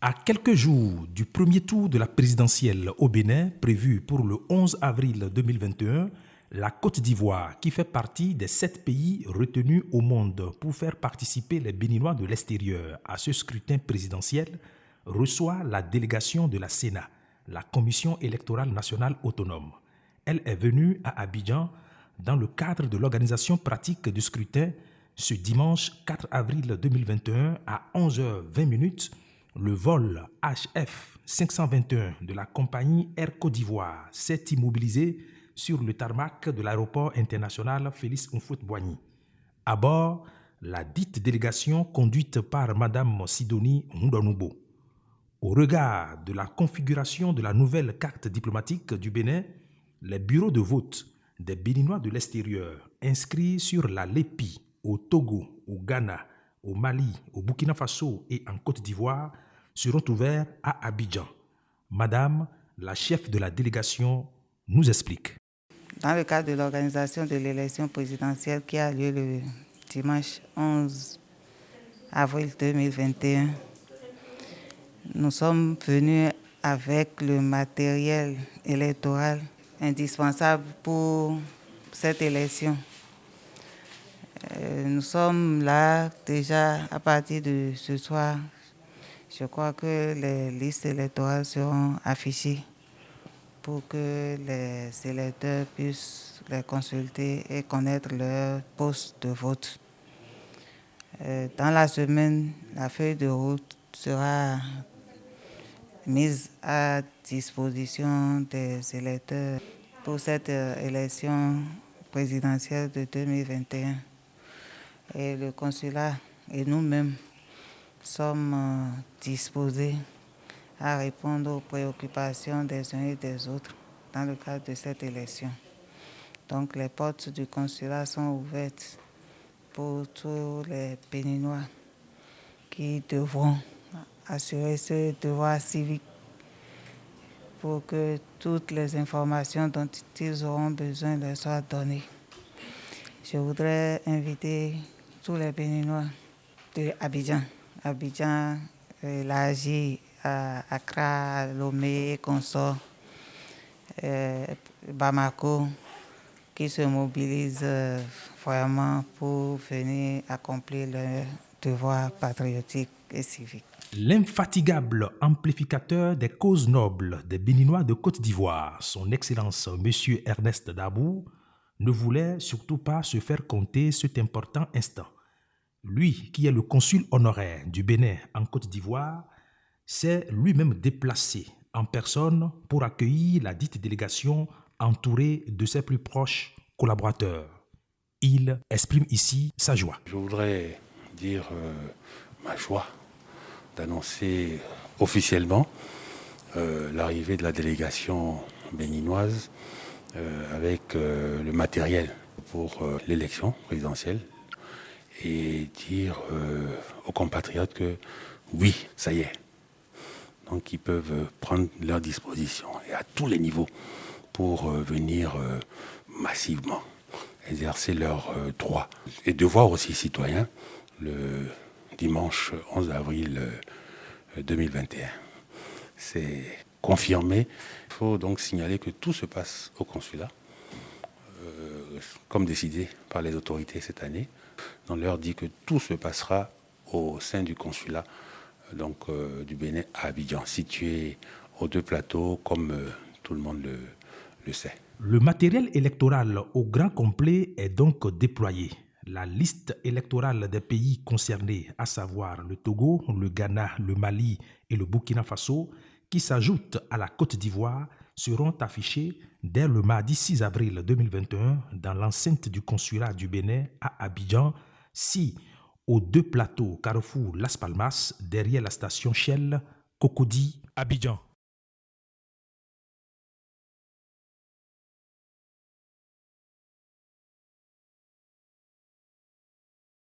À quelques jours du premier tour de la présidentielle au Bénin, prévu pour le 11 avril 2021, la Côte d'Ivoire, qui fait partie des 7 pays retenus au monde pour faire participer les Béninois de l'extérieur à ce scrutin présidentiel, reçoit la délégation de la Sénat, la Commission électorale nationale autonome. Elle est venue à Abidjan dans le cadre de l'organisation pratique du scrutin ce dimanche 4 avril 2021 à 11h20. Le vol HF 521 de la compagnie Air Côte d'Ivoire s'est immobilisé sur le tarmac de l'aéroport international Félix Houphouët-Boigny. À bord, la dite délégation conduite par Mme Sidonie Ndonoubo. Au regard de la configuration de la nouvelle carte diplomatique du Bénin, les bureaux de vote des Béninois de l'extérieur inscrits sur la LEPI au Togo, au Ghana, au Mali, au Burkina Faso et en Côte d'Ivoire seront ouverts à Abidjan. Madame, la chef de la délégation, nous explique. Dans le cadre de l'organisation de l'élection présidentielle qui a lieu le dimanche 11 avril 2021, nous sommes venus avec le matériel électoral indispensable pour cette élection. Nous sommes là déjà à partir de ce soir. Je crois que les listes électorales seront affichées pour que les électeurs puissent les consulter et connaître leur poste de vote. Dans la semaine, la feuille de route sera mise à disposition des électeurs pour cette élection présidentielle de 2021. Et le consulat et nous-mêmes sommes disposés à répondre aux préoccupations des uns et des autres dans le cadre de cette élection. Donc les portes du consulat sont ouvertes pour tous les Béninois qui devront assurer ce devoir civique pour que toutes les informations dont ils auront besoin leur soient données. Je voudrais inviter tous les Béninois de Abidjan, Laji, Accra, Lomé et consorts, Bamako, qui se mobilisent vraiment pour venir accomplir leur devoir patriotique et civique. L'infatigable amplificateur des causes nobles des Béninois de Côte d'Ivoire, son Excellence M. Ernest Dabou, ne voulait surtout pas se faire compter cet important instant. Lui, qui est le consul honoraire du Bénin en Côte d'Ivoire, s'est lui-même déplacé en personne pour accueillir la dite délégation entourée de ses plus proches collaborateurs. Il exprime ici sa joie. Je voudrais dire ma joie d'annoncer officiellement l'arrivée de la délégation béninoise avec le matériel pour l'élection présidentielle et dire aux compatriotes que oui, ça y est. Donc ils peuvent prendre leur disposition et à tous les niveaux pour venir massivement exercer leurs droits et devoirs aussi citoyens le dimanche 11 avril 2021. C'est confirmé. Il faut donc signaler que tout se passe au consulat, comme décidé par les autorités cette année. On leur dit que tout se passera au sein du consulat du Bénin à Abidjan, situé aux 2 plateaux, comme tout le monde le sait. Le matériel électoral au grand complet est donc déployé. La liste électorale des pays concernés, à savoir le Togo, le Ghana, le Mali et le Burkina Faso, qui s'ajoutent à la Côte d'Ivoire, seront affichés dès le mardi 6 avril 2021 dans l'enceinte du consulat du Bénin à Abidjan, aux 2 plateaux Carrefour Las Palmas, derrière la station Shell Cocody, Abidjan.